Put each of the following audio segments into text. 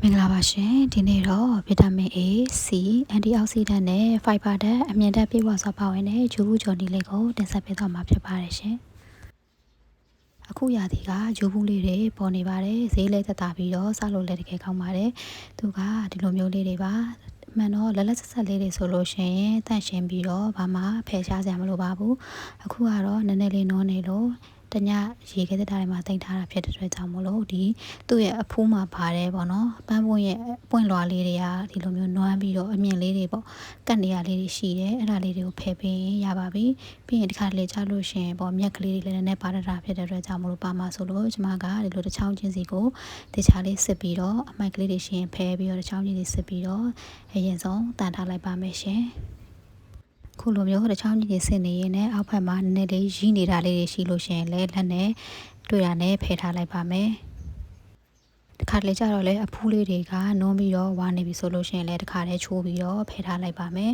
မင်္ဂလာပါရှင်ဒီနေ့တော့ဗီတာမင် A, C, အန်တီအောက်ဆီဒန့်နဲ့ ဖိုင်ဘာဓာတ်အမြင့်ဓာတ်ပြည့်ဝစွာပါဝင်တဲ့ဂျိုးဘူးကြော်နီလေးကိုတင်ဆက်ပေးသွားမှာဖြစ်ပါတယ်ရှင်အခုရာသီကဂျိုးဘူးလေးတွေပေါ်နေပါတယ်ဈေးလဲသက်သာပြီးတော့စားလို့လည်းတကယ်ကောင်းပါတယ်သူကဒီလိုမျိုးလေးတွေပါမှန်တော့လက်ဆက်ဆက်လေးတွေဆိုလို့ရှိရင်တန့်ရှင်းပြီးတော့ဘာမှဖယ်ရှားစရာမလိုပါဘူးအခုကတော့နည်းနည်းလေးနွားနေလို့တညရေခဲတဲ့တားတွေမှာတင်ထားတာဖြစ်တဲ့အတွက်ကြောင့်မလို့ဒီသူ့ရဲ့အဖူးမှာပါတယ်ပေါ့နော်ပန်းပွင့်ရဲ့ပွင့်လွာလေးတွေကဒီလိုမျိုးနွမ်းပြီးတော့အမြင့်လေးတွေပေါ့ကတ်နေရလေးတွေရှိတယ်အဲ့ဒါလေးတွေကိုဖယ်ပေးရပါပြီပြီးရင်ဒီခါလေချလို့ရှင်ပေါ့မြက်ကလေးတွေလည်းနည်းနည်းပါတတာဖြစ်တဲ့အတွက်ကြောင့်မလို့ပါမှာဆိုလို့ကျမကဒီလိုတစ်ချောင်းချင်းစီကိုတခြားလေးစစ်ပြီးတော့အမိုက်ကလေးတွေရှင်ဖယ်ပြီးတော့တစ်ချောင်းချင်းစီစစ်ပြီးတော့အရင်ဆုံးတန်ထားလိုက်ပါမယ်ရှင်ခုလိုမျိုးတစ်ချောင်းကြီးစစ်နေရင်လည်းအောက်ဖက်မှာနည်းနည်းလေးရီးနေတာလေးတွေရှိလို့ရှိရင်လည်းလက်နဲ့တွေ့တာနဲ့ဖယ်ထားလိုက်ပါမယ်တခါလေကြတော့လည်းအဖူးလေးတွေကနုံးပြီးတော့ဝါနေပြီဆိုလို့ရှိရင်လည်းတခါတည်းချိုးပြီးတော့ဖယ်ထားလိုက်ပါမယ်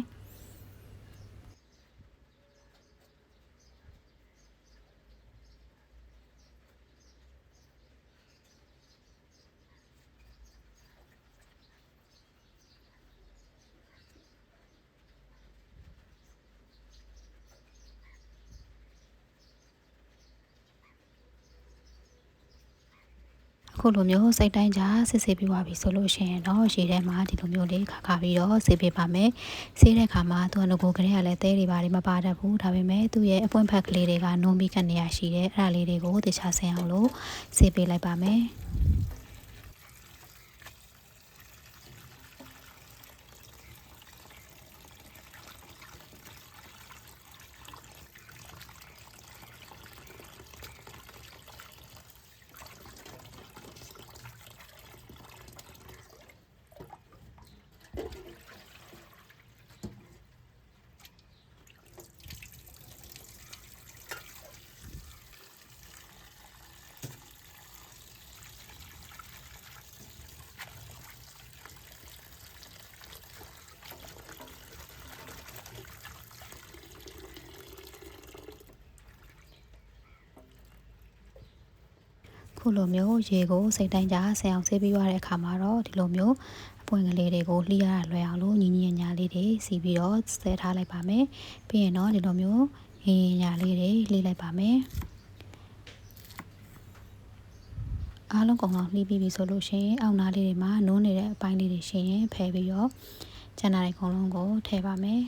ခုလိုမျိုးစိတ်တိုင်းကြစစ်ဆေးပြီးသွားပြီဆိုလို့ရှိရင်တော့ရေထဲမှာဒီလိုမျိုးလေးခါပြီးတော့ဆေးပေးပါမယ်ဆေးတဲ့ခါမှာသူကငကိုကလေးကလည်းသဲတွေပါမပါတတ်ဘူးဒါပေမဲ့သူ့ရဲ့အပွင့်ဖက်ကလေးတွေကနုံပြီးကနေရရှိတယ်အဲ့ဒါလေးတွေကိုတခြားဆင်အောင်လို့ဆေးပေးလိုက်ပါမယ်ခုလိုမျိုးရေကိုစိတ်တိုင်းကြဆင်အောင်ဆေးပြီးရတဲ့အခါမှာတော့ဒီလိုမျိုးအပွင့်ကလေးတွေကိုလှီးရတာလွယ်အောင်လို့ညီညီညာလေးတွေစီပြီးတော့ဆဲထားလိုက်ပါမယ်ပြီးရင်တော့ဒီလိုမျိုးဟင်းညာလေးတွေလှီးလိုက်ပါမယ်အားလုံးကုန်အောင်လှီးပြီးပြီဆိုလို့ရှိရင်အောက်နားလေးတွေမှာနုံးနေတဲ့အပိုင်းလေးတွေရှိရင်ဖယ်ပြီးတော့ကျန်တာတွေအကုန်လုံးကိုထည့်ပါမယ်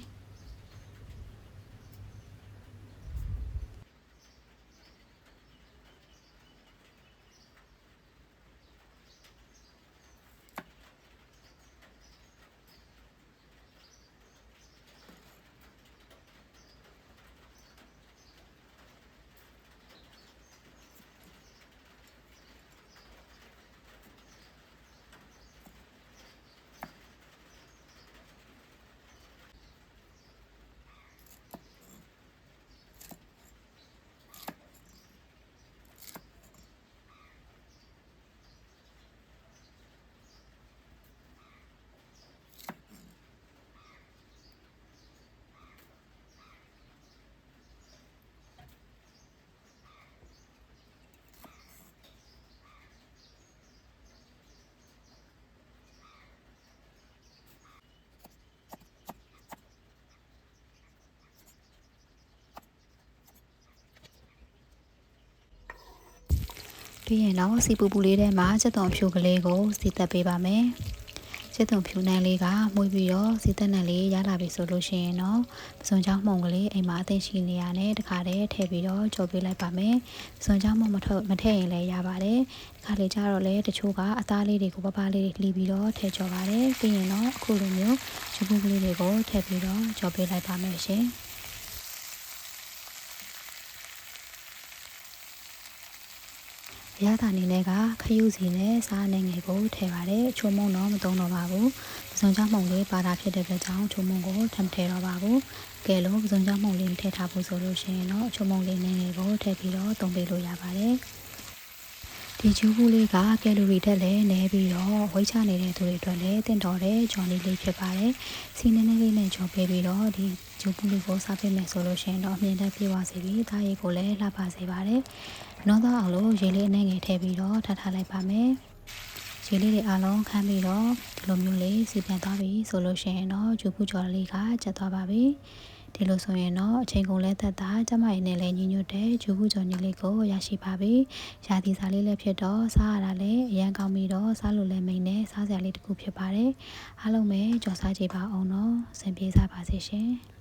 ပြီးရင်တော့စီပူပူလေးထဲမှာချက်သွန်ဖြူကလေးကိုစီတက်ပေးပါမယ်ချက်သွန်ဖြူနှမ်းလေးကမှုတ်ပြီးတော့စီတက်နှံလေးရလာပြီဆိုလို့ရှိရင်တော့ပစွန်ချောင်းမှုန်ကလေးအိမ်မှာအသိရှိနေရတဲ့တခါတည်းထည့်ပြီးတော့ကြော်ပေးလိုက်ပါမယ်ပစွန်ချောင်းမှုန်မထည့်ရင်လည်းရပါတယ်တခါလေကျတော့လည်းတချို့ကအသားလေးတွေကိုပပလေးတွေလှီးပြီးတော့ထည့်ကြော်ပါတယ်ပြီးရင်တော့အခုလိုမျိုးဂျပူကလေးတွေကိုထည့်ပြီးတော့ကြော်ပေးလိုက်ပါမယ်ရှင်ရတာအနေနဲ့ကခရုစီနဲ့စားနေငယ်ကိုထည့်ပါတယ်ချိုးမုံတော့မသုံးတော့ပါဘူးပစုံကြောင့်မှုန်လေးပါတာဖြစ်တဲ့အတွက်ကြောင့်ချိုးမုံကိုထပ်ထည့်တော့ပါဘူးကဲလို့ပစုံကြောင့်မှုန်လေးထည့်ထားဖို့ဆိုလို့ရှိရင်တော့ချိုးမုံလေးနည်းနည်းကိုထည့်ပြီးတော့သုံးပေးလို့ရပါတယ်ဒီဂျူးဘူးလေးကကယ်လိုရီတက်လည်းနည်းပြီးတော့ဝိတ်ချနေတဲ့သူတွေအတွက်လည်းတင့်တော်တဲ့ဂျွန်လေးလေးဖြစ်ပါတယ်စီနည်းနည်းလေးနဲ့ကြော်ပေးပြီးတော့ဒီဂျူးဘူးလေးကိုစားပေးမယ်ဆိုလို့ရှိရင်တော့အမြင်တက်ပြေးသွားစေပြီးသားရည်ကိုလည်းလှပစေပါတယ်နှောသားအောင်လို့ရေလေးနဲ့ငယ်ထည့်ပြီးတော့ထားလိုက်ပါမယ် ရေလေးတွေအားလုံးခမ်းပြီးတော့ဒီလိုမျိုးလေးစီပြန်သွားပြီဆိုလို့ရှိရင်တော့ဂျူဘူးကြော်လေးကကျက်သွားပါပြီဒီလိုဆိုရင်တော့အချိန်ကုန်လဲသက်သာကျမရည်နဲ့လည်းညီညွတ်တဲ့ဂျူဘူးကြော်ညီလေးကိုရရှိပါပြီရာသီစားလေးလည်းဖြစ်တော့စားရတာလည်းအရန်ကောင်းပြီးတော့စားလို့လည်းမိန်နဲ့စားစရာလေးတစ်ခုဖြစ်ပါတယ်အားလုံးပဲကြော်စားကြပါအောင်တော့စင်ပြေစားပါစေရှင်